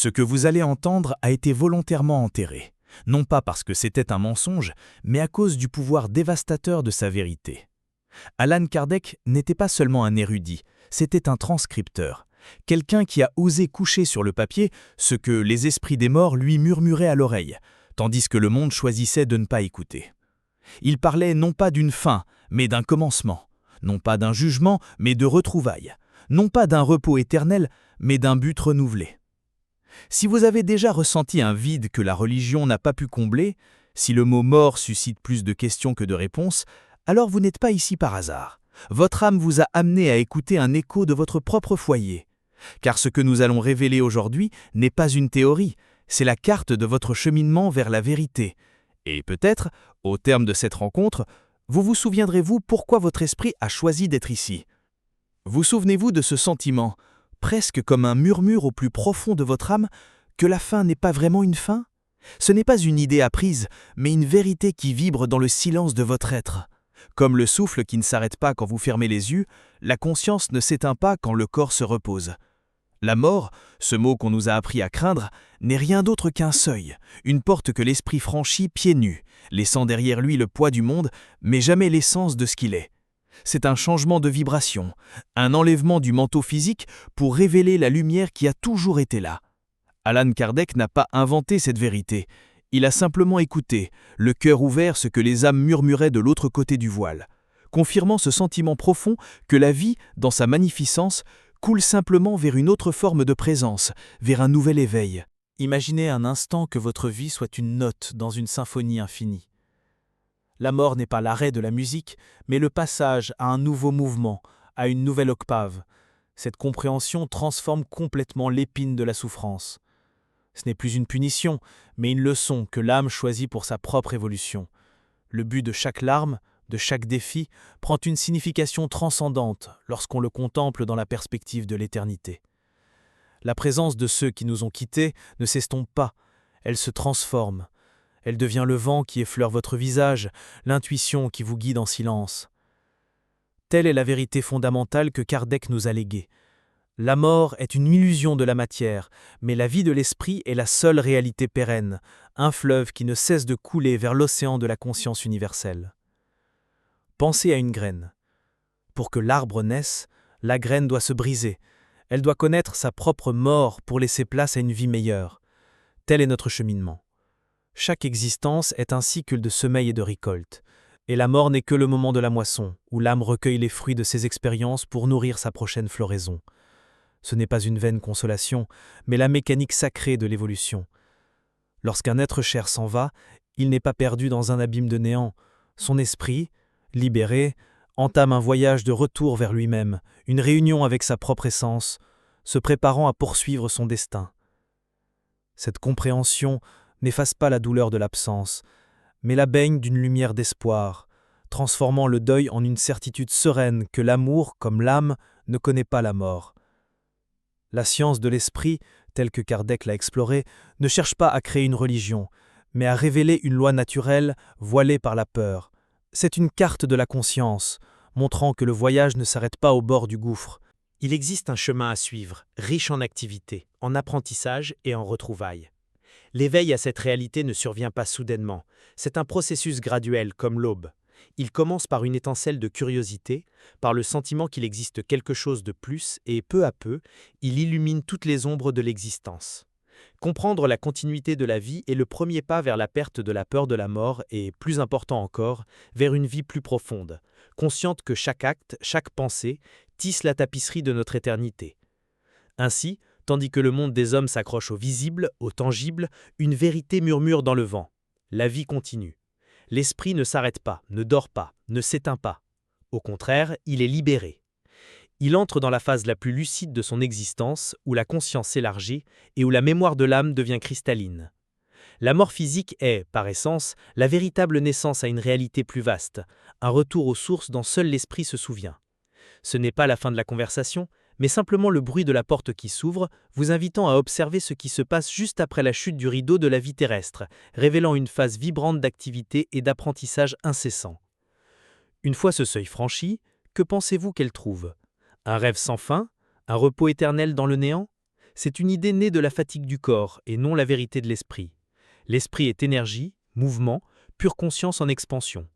Ce que vous allez entendre a été volontairement enterré, non pas parce que c'était un mensonge, mais à cause du pouvoir dévastateur de sa vérité. Allan Kardec n'était pas seulement un érudit, c'était un transcripteur, quelqu'un qui a osé coucher sur le papier ce que les esprits des morts lui murmuraient à l'oreille, tandis que le monde choisissait de ne pas écouter. Il parlait non pas d'une fin, mais d'un commencement, non pas d'un jugement, mais de retrouvailles, non pas d'un repos éternel, mais d'un but renouvelé. Si vous avez déjà ressenti un vide que la religion n'a pas pu combler, si le mot mort suscite plus de questions que de réponses, alors vous n'êtes pas ici par hasard. Votre âme vous a amené à écouter un écho de votre propre foyer. Car ce que nous allons révéler aujourd'hui n'est pas une théorie, c'est la carte de votre cheminement vers la vérité. Et peut-être, au terme de cette rencontre, vous vous souviendrez-vous pourquoi votre esprit a choisi d'être ici. Vous souvenez-vous de ce sentiment, presque comme un murmure au plus profond de votre âme, que la fin n'est pas vraiment une fin? Ce n'est pas une idée apprise, mais une vérité qui vibre dans le silence de votre être. Comme le souffle qui ne s'arrête pas quand vous fermez les yeux, la conscience ne s'éteint pas quand le corps se repose. La mort, ce mot qu'on nous a appris à craindre, n'est rien d'autre qu'un seuil, une porte que l'esprit franchit pieds nus, laissant derrière lui le poids du monde, mais jamais l'essence de ce qu'il est. C'est un changement de vibration, un enlèvement du manteau physique pour révéler la lumière qui a toujours été là. Allan Kardec n'a pas inventé cette vérité, il a simplement écouté, le cœur ouvert ce que les âmes murmuraient de l'autre côté du voile, confirmant ce sentiment profond que la vie, dans sa magnificence, coule simplement vers une autre forme de présence, vers un nouvel éveil. Imaginez un instant que votre vie soit une note dans une symphonie infinie. La mort n'est pas l'arrêt de la musique, mais le passage à un nouveau mouvement, à une nouvelle octave. Cette compréhension transforme complètement l'épine de la souffrance. Ce n'est plus une punition, mais une leçon que l'âme choisit pour sa propre évolution. Le but de chaque larme, de chaque défi, prend une signification transcendante lorsqu'on le contemple dans la perspective de l'éternité. La présence de ceux qui nous ont quittés ne s'estompe pas, elle se transforme. Elle devient le vent qui effleure votre visage, l'intuition qui vous guide en silence. Telle est la vérité fondamentale que Kardec nous a léguée. La mort est une illusion de la matière, mais la vie de l'esprit est la seule réalité pérenne, un fleuve qui ne cesse de couler vers l'océan de la conscience universelle. Pensez à une graine. Pour que l'arbre naisse, la graine doit se briser. Elle doit connaître sa propre mort pour laisser place à une vie meilleure. Tel est notre cheminement. Chaque existence est un cycle de semai et de récolte. Et la mort n'est que le moment de la moisson, où l'âme recueille les fruits de ses expériences pour nourrir sa prochaine floraison. Ce n'est pas une vaine consolation, mais la mécanique sacrée de l'évolution. Lorsqu'un être cher s'en va, il n'est pas perdu dans un abîme de néant. Son esprit, libéré, entame un voyage de retour vers lui-même, une réunion avec sa propre essence, se préparant à poursuivre son destin. Cette compréhension n'efface pas la douleur de l'absence, mais la baigne d'une lumière d'espoir, transformant le deuil en une certitude sereine que l'amour, comme l'âme, ne connaît pas la mort. La science de l'esprit, telle que Kardec l'a explorée, ne cherche pas à créer une religion, mais à révéler une loi naturelle voilée par la peur. C'est une carte de la conscience, montrant que le voyage ne s'arrête pas au bord du gouffre. Il existe un chemin à suivre, riche en activités, en apprentissage et en retrouvailles. L'éveil à cette réalité ne survient pas soudainement, c'est un processus graduel comme l'aube. Il commence par une étincelle de curiosité, par le sentiment qu'il existe quelque chose de plus et peu à peu, il illumine toutes les ombres de l'existence. Comprendre la continuité de la vie est le premier pas vers la perte de la peur de la mort et, plus important encore, vers une vie plus profonde, consciente que chaque acte, chaque pensée, tisse la tapisserie de notre éternité. Ainsi, tandis que le monde des hommes s'accroche au visible, au tangible, une vérité murmure dans le vent. La vie continue. L'esprit ne s'arrête pas, ne dort pas, ne s'éteint pas. Au contraire, il est libéré. Il entre dans la phase la plus lucide de son existence, où la conscience s'élargit et où la mémoire de l'âme devient cristalline. La mort physique est, par essence, la véritable naissance à une réalité plus vaste, un retour aux sources dont seul l'esprit se souvient. Ce n'est pas la fin de la conversation, mais simplement le bruit de la porte qui s'ouvre, vous invitant à observer ce qui se passe juste après la chute du rideau de la vie terrestre, révélant une phase vibrante d'activité et d'apprentissage incessant. Une fois ce seuil franchi, que pensez-vous qu'elle trouve? Un rêve sans fin? Un repos éternel dans le néant? C'est une idée née de la fatigue du corps et non la vérité de l'esprit. L'esprit est énergie, mouvement, pure conscience en expansion.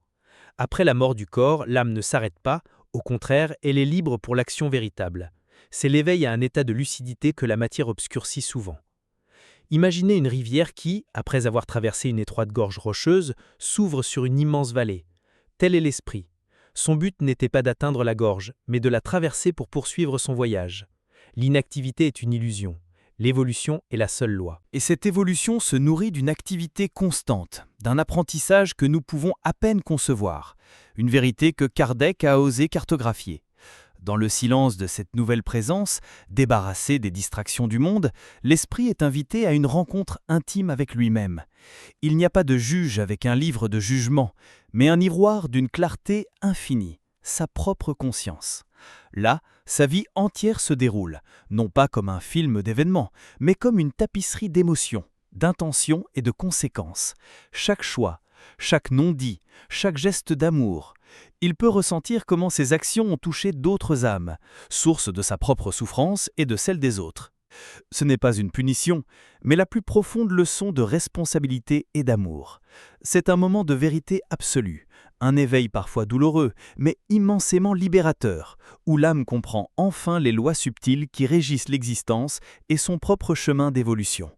Après la mort du corps, l'âme ne s'arrête pas, au contraire, elle est libre pour l'action véritable. C'est l'éveil à un état de lucidité que la matière obscurcit souvent. Imaginez une rivière qui, après avoir traversé une étroite gorge rocheuse, s'ouvre sur une immense vallée. Tel est l'esprit. Son but n'était pas d'atteindre la gorge, mais de la traverser pour poursuivre son voyage. L'inactivité est une illusion. L'évolution est la seule loi. Et cette évolution se nourrit d'une activité constante, d'un apprentissage que nous pouvons à peine concevoir, une vérité que Kardec a osé cartographier. Dans le silence de cette nouvelle présence, débarrassé des distractions du monde, l'esprit est invité à une rencontre intime avec lui-même. Il n'y a pas de juge avec un livre de jugement, mais un miroir d'une clarté infinie, sa propre conscience. Là, sa vie entière se déroule, non pas comme un film d'événements, mais comme une tapisserie d'émotions, d'intentions et de conséquences. Chaque choix, chaque non-dit, chaque geste d'amour. Il peut ressentir comment ses actions ont touché d'autres âmes, source de sa propre souffrance et de celle des autres. Ce n'est pas une punition, mais la plus profonde leçon de responsabilité et d'amour. C'est un moment de vérité absolue, un éveil parfois douloureux, mais immensément libérateur, où l'âme comprend enfin les lois subtiles qui régissent l'existence et son propre chemin d'évolution.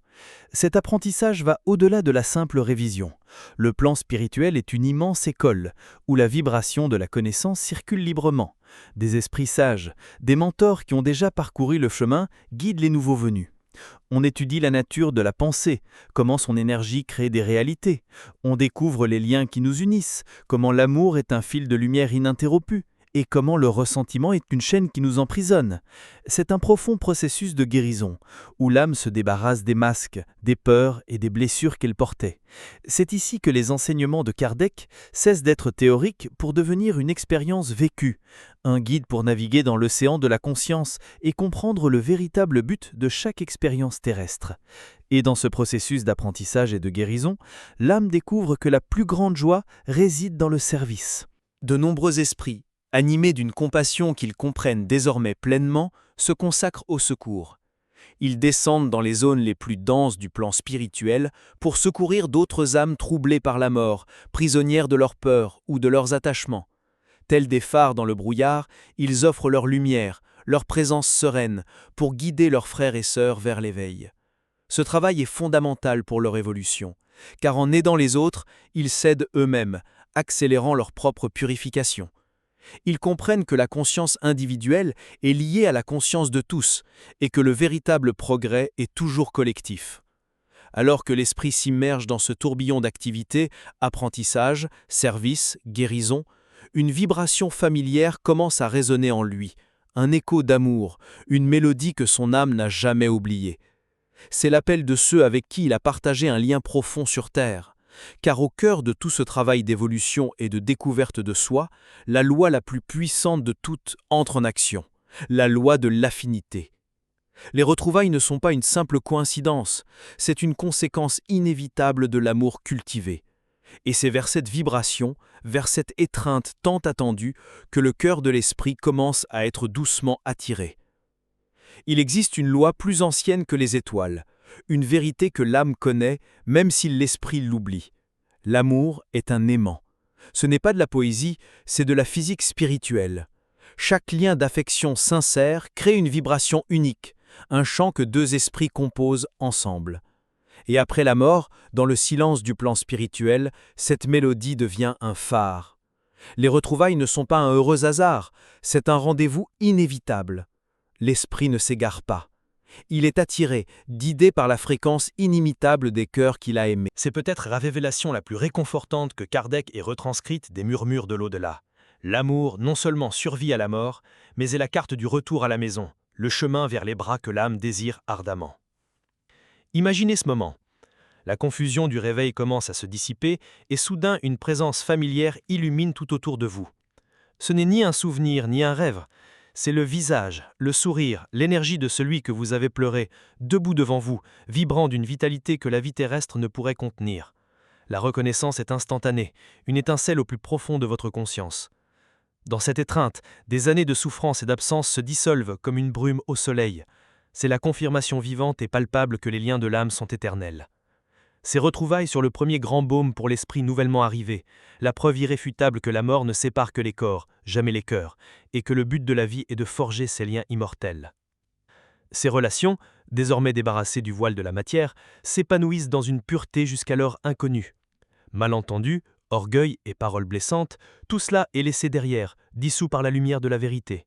Cet apprentissage va au-delà de la simple révision. Le plan spirituel est une immense école, où la vibration de la connaissance circule librement. Des esprits sages, des mentors qui ont déjà parcouru le chemin guident les nouveaux venus. On étudie la nature de la pensée, comment son énergie crée des réalités. On découvre les liens qui nous unissent, comment l'amour est un fil de lumière ininterrompu, et comment le ressentiment est une chaîne qui nous emprisonne. C'est un profond processus de guérison, où l'âme se débarrasse des masques, des peurs et des blessures qu'elle portait. C'est ici que les enseignements de Kardec cessent d'être théoriques pour devenir une expérience vécue, un guide pour naviguer dans l'océan de la conscience et comprendre le véritable but de chaque expérience terrestre. Et dans ce processus d'apprentissage et de guérison, l'âme découvre que la plus grande joie réside dans le service. De nombreux esprits, animés d'une compassion qu'ils comprennent désormais pleinement, se consacrent au secours. Ils descendent dans les zones les plus denses du plan spirituel pour secourir d'autres âmes troublées par la mort, prisonnières de leurs peurs ou de leurs attachements. Tels des phares dans le brouillard, ils offrent leur lumière, leur présence sereine, pour guider leurs frères et sœurs vers l'éveil. Ce travail est fondamental pour leur évolution, car en aidant les autres, ils s'aident eux-mêmes, accélérant leur propre purification. Ils comprennent que la conscience individuelle est liée à la conscience de tous et que le véritable progrès est toujours collectif. Alors que l'esprit s'immerge dans ce tourbillon d'activités, apprentissage, service, guérison, une vibration familière commence à résonner en lui, un écho d'amour, une mélodie que son âme n'a jamais oubliée. C'est l'appel de ceux avec qui il a partagé un lien profond sur Terre. Car au cœur de tout ce travail d'évolution et de découverte de soi, la loi la plus puissante de toutes entre en action, la loi de l'affinité. Les retrouvailles ne sont pas une simple coïncidence, c'est une conséquence inévitable de l'amour cultivé. Et c'est vers cette vibration, vers cette étreinte tant attendue, que le cœur de l'esprit commence à être doucement attiré. Il existe une loi plus ancienne que les étoiles, une vérité que l'âme connaît, même si l'esprit l'oublie. L'amour est un aimant. Ce n'est pas de la poésie, c'est de la physique spirituelle. Chaque lien d'affection sincère crée une vibration unique, un chant que deux esprits composent ensemble. Et après la mort, dans le silence du plan spirituel, cette mélodie devient un phare. Les retrouvailles ne sont pas un heureux hasard, c'est un rendez-vous inévitable. L'esprit ne s'égare pas. Il est attiré, guidé par la fréquence inimitable des cœurs qu'il a aimés. C'est peut-être la révélation la plus réconfortante que Kardec ait retranscrite des murmures de l'au-delà. L'amour non seulement survit à la mort, mais est la carte du retour à la maison, le chemin vers les bras que l'âme désire ardemment. Imaginez ce moment. La confusion du réveil commence à se dissiper et soudain une présence familière illumine tout autour de vous. Ce n'est ni un souvenir ni un rêve. C'est le visage, le sourire, l'énergie de celui que vous avez pleuré, debout devant vous, vibrant d'une vitalité que la vie terrestre ne pourrait contenir. La reconnaissance est instantanée, une étincelle au plus profond de votre conscience. Dans cette étreinte, des années de souffrance et d'absence se dissolvent comme une brume au soleil. c'est la confirmation vivante et palpable que les liens de l'âme sont éternels. Ces retrouvailles sur le premier grand baume pour l'esprit nouvellement arrivé, la preuve irréfutable que la mort ne sépare que les corps, jamais les cœurs, et que le but de la vie est de forger ces liens immortels. Ces relations, désormais débarrassées du voile de la matière, s'épanouissent dans une pureté jusqu'alors inconnue. Malentendus, orgueil et paroles blessantes, tout cela est laissé derrière, dissous par la lumière de la vérité.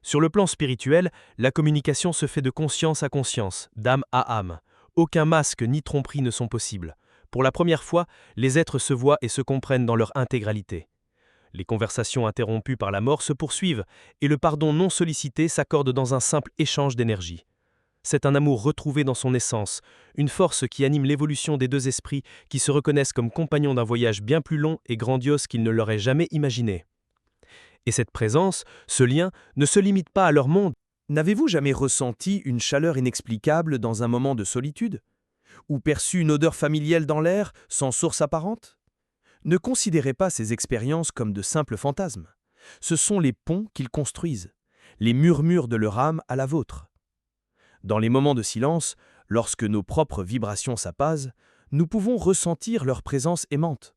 Sur le plan spirituel, la communication se fait de conscience à conscience, d'âme à âme. Aucun masque ni tromperie ne sont possibles. Pour la première fois, les êtres se voient et se comprennent dans leur intégralité. Les conversations interrompues par la mort se poursuivent, et le pardon non sollicité s'accorde dans un simple échange d'énergie. C'est un amour retrouvé dans son essence, une force qui anime l'évolution des deux esprits qui se reconnaissent comme compagnons d'un voyage bien plus long et grandiose qu'ils ne l'auraient jamais imaginé. Et cette présence, ce lien, ne se limite pas à leur monde. N'avez-vous jamais ressenti une chaleur inexplicable dans un moment de solitude? Ou perçu une odeur familière dans l'air, sans source apparente? Ne considérez pas ces expériences comme de simples fantasmes. Ce sont les ponts qu'ils construisent, les murmures de leur âme à la vôtre. Dans les moments de silence, lorsque nos propres vibrations s'apaisent, nous pouvons ressentir leur présence aimante.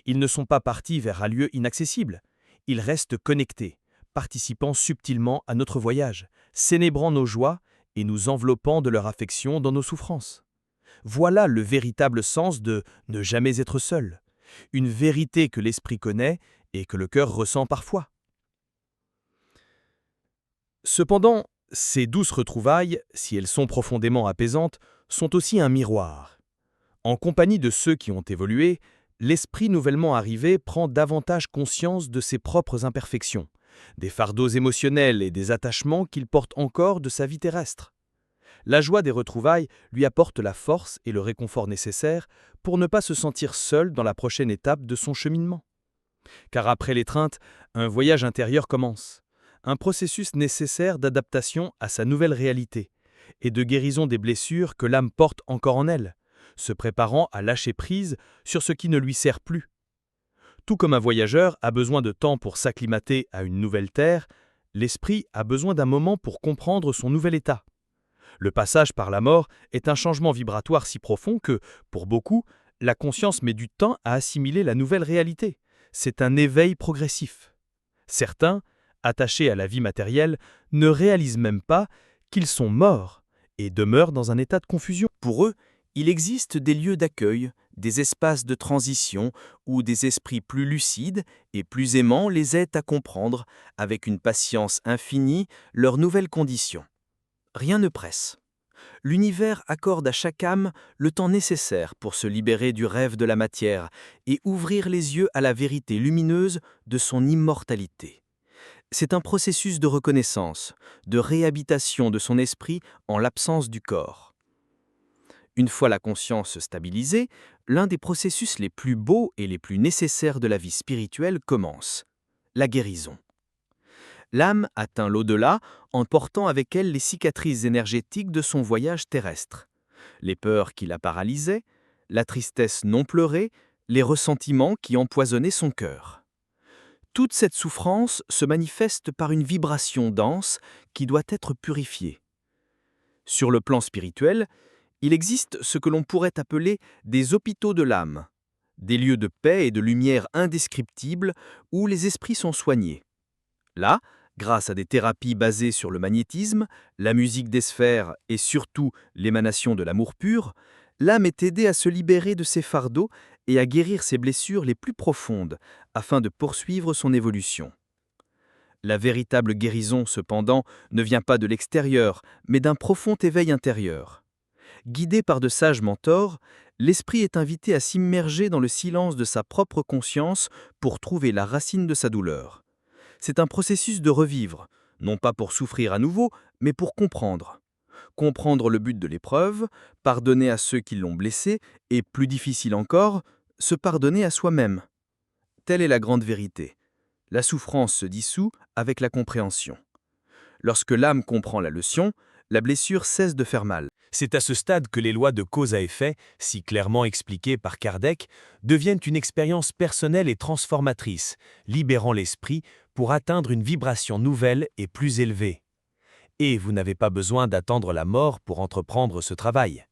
Ils ne sont pas partis vers un lieu inaccessible. Ils restent connectés, participant subtilement à notre voyage, célébrant nos joies et nous enveloppant de leur affection dans nos souffrances. Voilà le véritable sens de ne jamais être seul, une vérité que l'esprit connaît et que le cœur ressent parfois. Cependant, ces douces retrouvailles, si elles sont profondément apaisantes, sont aussi un miroir. En compagnie de ceux qui ont évolué, l'esprit nouvellement arrivé prend davantage conscience de ses propres imperfections, des fardeaux émotionnels et des attachements qu'il porte encore de sa vie terrestre. La joie des retrouvailles lui apporte la force et le réconfort nécessaires pour ne pas se sentir seul dans la prochaine étape de son cheminement. Car après l'étreinte, un voyage intérieur commence, un processus nécessaire d'adaptation à sa nouvelle réalité et de guérison des blessures que l'âme porte encore en elle, se préparant à lâcher prise sur ce qui ne lui sert plus. Tout comme un voyageur a besoin de temps pour s'acclimater à une nouvelle terre, l'esprit a besoin d'un moment pour comprendre son nouvel état. Le passage par la mort est un changement vibratoire si profond que, pour beaucoup, la conscience met du temps à assimiler la nouvelle réalité. C'est un éveil progressif. Certains, attachés à la vie matérielle, ne réalisent même pas qu'ils sont morts et demeurent dans un état de confusion. Pour eux, il existe des lieux d'accueil, des espaces de transition où des esprits plus lucides et plus aimants les aident à comprendre, avec une patience infinie, leurs nouvelles conditions. Rien ne presse. L'univers accorde à chaque âme le temps nécessaire pour se libérer du rêve de la matière et ouvrir les yeux à la vérité lumineuse de son immortalité. C'est un processus de reconnaissance, de réhabitation de son esprit en l'absence du corps. Une fois la conscience stabilisée, l'un des processus les plus beaux et les plus nécessaires de la vie spirituelle commence, la guérison. L'âme atteint l'au-delà en portant avec elle les cicatrices énergétiques de son voyage terrestre, les peurs qui la paralysaient, la tristesse non pleurée, les ressentiments qui empoisonnaient son cœur. Toute cette souffrance se manifeste par une vibration dense qui doit être purifiée. Sur le plan spirituel, il existe ce que l'on pourrait appeler des hôpitaux de l'âme, des lieux de paix et de lumière indescriptibles où les esprits sont soignés. Là, grâce à des thérapies basées sur le magnétisme, la musique des sphères et surtout l'émanation de l'amour pur, l'âme est aidée à se libérer de ses fardeaux et à guérir ses blessures les plus profondes afin de poursuivre son évolution. La véritable guérison, cependant, ne vient pas de l'extérieur, mais d'un profond éveil intérieur. Guidé par de sages mentors, l'esprit est invité à s'immerger dans le silence de sa propre conscience pour trouver la racine de sa douleur. C'est un processus de revivre, non pas pour souffrir à nouveau, mais pour comprendre. Comprendre le but de l'épreuve, pardonner à ceux qui l'ont blessé, et plus difficile encore, se pardonner à soi-même. Telle est la grande vérité. La souffrance se dissout avec la compréhension. Lorsque l'âme comprend la leçon, la blessure cesse de faire mal. C'est à ce stade que les lois de cause à effet, si clairement expliquées par Kardec, deviennent une expérience personnelle et transformatrice, libérant l'esprit pour atteindre une vibration nouvelle et plus élevée. Et vous n'avez pas besoin d'attendre la mort pour entreprendre ce travail.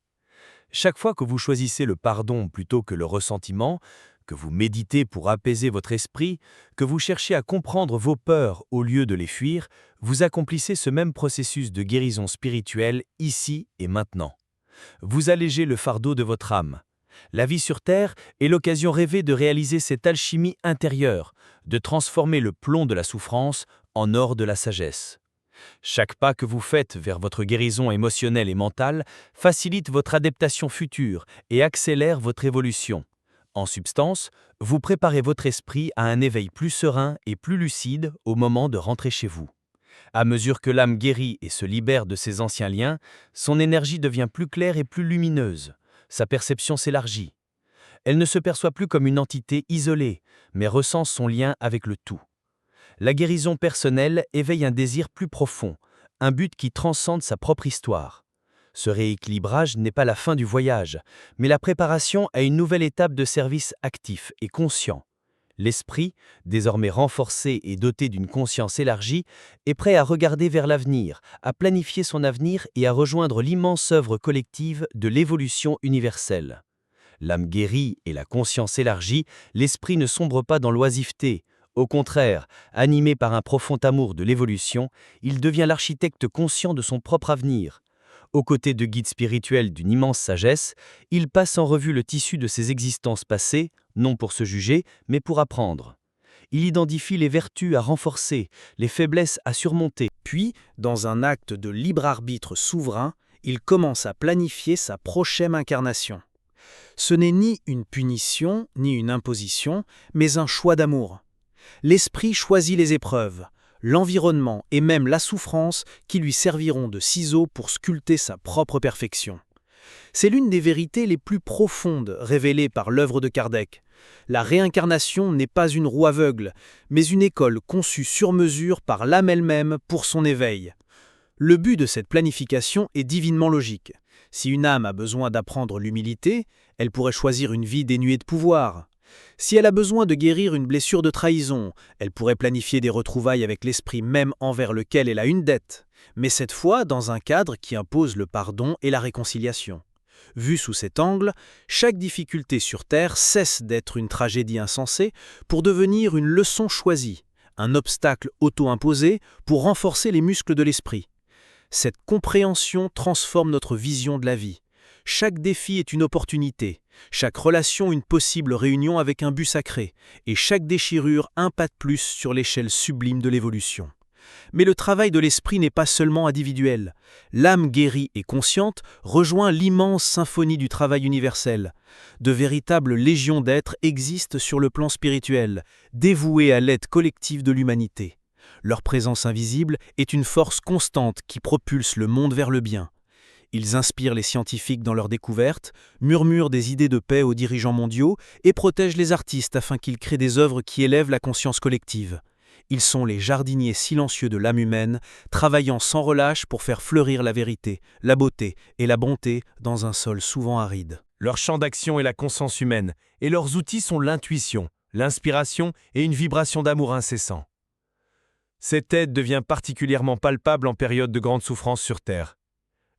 Chaque fois que vous choisissez le pardon plutôt que le ressentiment, que vous méditez pour apaiser votre esprit, que vous cherchez à comprendre vos peurs au lieu de les fuir, vous accomplissez ce même processus de guérison spirituelle ici et maintenant. Vous allégez le fardeau de votre âme. La vie sur Terre est l'occasion rêvée de réaliser cette alchimie intérieure, de transformer le plomb de la souffrance en or de la sagesse. Chaque pas que vous faites vers votre guérison émotionnelle et mentale facilite votre adaptation future et accélère votre évolution. En substance, vous préparez votre esprit à un éveil plus serein et plus lucide au moment de rentrer chez vous. À mesure que l'âme guérit et se libère de ses anciens liens, son énergie devient plus claire et plus lumineuse. Sa perception s'élargit. Elle ne se perçoit plus comme une entité isolée, mais ressent son lien avec le tout. La guérison personnelle éveille un désir plus profond, un but qui transcende sa propre histoire. Ce rééquilibrage n'est pas la fin du voyage, mais la préparation à une nouvelle étape de service actif et conscient. L'esprit, désormais renforcé et doté d'une conscience élargie, est prêt à regarder vers l'avenir, à planifier son avenir et à rejoindre l'immense œuvre collective de l'évolution universelle. L'âme guérie et la conscience élargie, l'esprit ne sombre pas dans l'oisiveté. Au contraire, animé par un profond amour de l'évolution, il devient l'architecte conscient de son propre avenir. Aux côtés de guides spirituels d'une immense sagesse, il passe en revue le tissu de ses existences passées, non pour se juger, mais pour apprendre. Il identifie les vertus à renforcer, les faiblesses à surmonter. Puis, dans un acte de libre arbitre souverain, il commence à planifier sa prochaine incarnation. Ce n'est ni une punition, ni une imposition, mais un choix d'amour. L'esprit choisit les épreuves, l'environnement et même la souffrance qui lui serviront de ciseaux pour sculpter sa propre perfection. C'est l'une des vérités les plus profondes révélées par l'œuvre de Kardec. La réincarnation n'est pas une roue aveugle, mais une école conçue sur mesure par l'âme elle-même pour son éveil. Le but de cette planification est divinement logique. Si une âme a besoin d'apprendre l'humilité, elle pourrait choisir une vie dénuée de pouvoir. Si elle a besoin de guérir une blessure de trahison, elle pourrait planifier des retrouvailles avec l'esprit même envers lequel elle a une dette, mais cette fois dans un cadre qui impose le pardon et la réconciliation. Vu sous cet angle, chaque difficulté sur Terre cesse d'être une tragédie insensée pour devenir une leçon choisie, un obstacle auto-imposé pour renforcer les muscles de l'esprit. Cette compréhension transforme notre vision de la vie. Chaque défi est une opportunité, chaque relation une possible réunion avec un but sacré, et chaque déchirure un pas de plus sur l'échelle sublime de l'évolution. Mais le travail de l'esprit n'est pas seulement individuel. L'âme guérie et consciente rejoint l'immense symphonie du travail universel. De véritables légions d'êtres existent sur le plan spirituel, dévoués à l'aide collective de l'humanité. Leur présence invisible est une force constante qui propulse le monde vers le bien. Ils inspirent les scientifiques dans leurs découvertes, murmurent des idées de paix aux dirigeants mondiaux et protègent les artistes afin qu'ils créent des œuvres qui élèvent la conscience collective. Ils sont les jardiniers silencieux de l'âme humaine, travaillant sans relâche pour faire fleurir la vérité, la beauté et la bonté dans un sol souvent aride. Leur champ d'action est la conscience humaine, et leurs outils sont l'intuition, l'inspiration et une vibration d'amour incessant. Cette aide devient particulièrement palpable en période de grande souffrance sur Terre.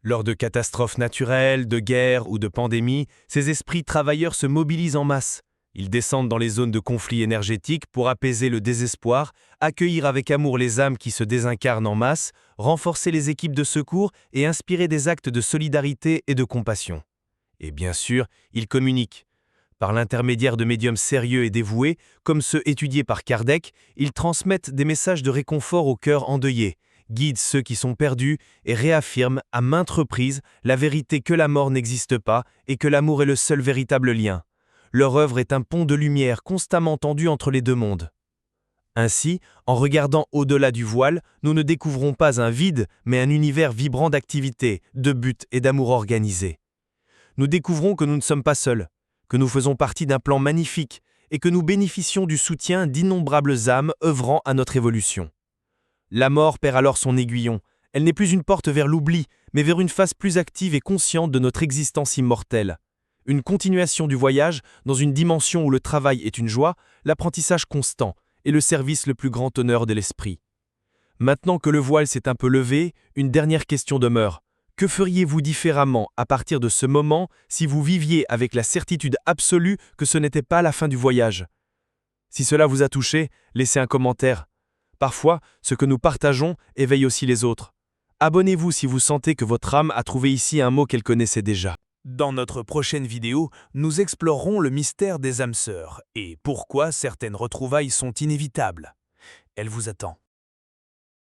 Lors de catastrophes naturelles, de guerres ou de pandémies, ces esprits travailleurs se mobilisent en masse. Ils descendent dans les zones de conflit énergétique pour apaiser le désespoir, accueillir avec amour les âmes qui se désincarnent en masse, renforcer les équipes de secours et inspirer des actes de solidarité et de compassion. Et bien sûr, ils communiquent. Par l'intermédiaire de médiums sérieux et dévoués, comme ceux étudiés par Kardec, ils transmettent des messages de réconfort aux cœurs endeuillés, guident ceux qui sont perdus et réaffirment à maintes reprises la vérité que la mort n'existe pas et que l'amour est le seul véritable lien. Leur œuvre est un pont de lumière constamment tendu entre les deux mondes. Ainsi, en regardant au-delà du voile, nous ne découvrons pas un vide, mais un univers vibrant d'activité, de buts et d'amour organisé. Nous découvrons que nous ne sommes pas seuls, que nous faisons partie d'un plan magnifique et que nous bénéficions du soutien d'innombrables âmes œuvrant à notre évolution. La mort perd alors son aiguillon. Elle n'est plus une porte vers l'oubli, mais vers une phase plus active et consciente de notre existence immortelle. Une continuation du voyage dans une dimension où le travail est une joie, l'apprentissage constant et le service le plus grand honneur de l'esprit. Maintenant que le voile s'est un peu levé, une dernière question demeure. Que feriez-vous différemment à partir de ce moment si vous viviez avec la certitude absolue que ce n'était pas la fin du voyage? Si cela vous a touché, laissez un commentaire. Parfois, ce que nous partageons éveille aussi les autres. Abonnez-vous si vous sentez que votre âme a trouvé ici un mot qu'elle connaissait déjà. Dans notre prochaine vidéo, nous explorerons le mystère des âmes sœurs et pourquoi certaines retrouvailles sont inévitables. Elle vous attend.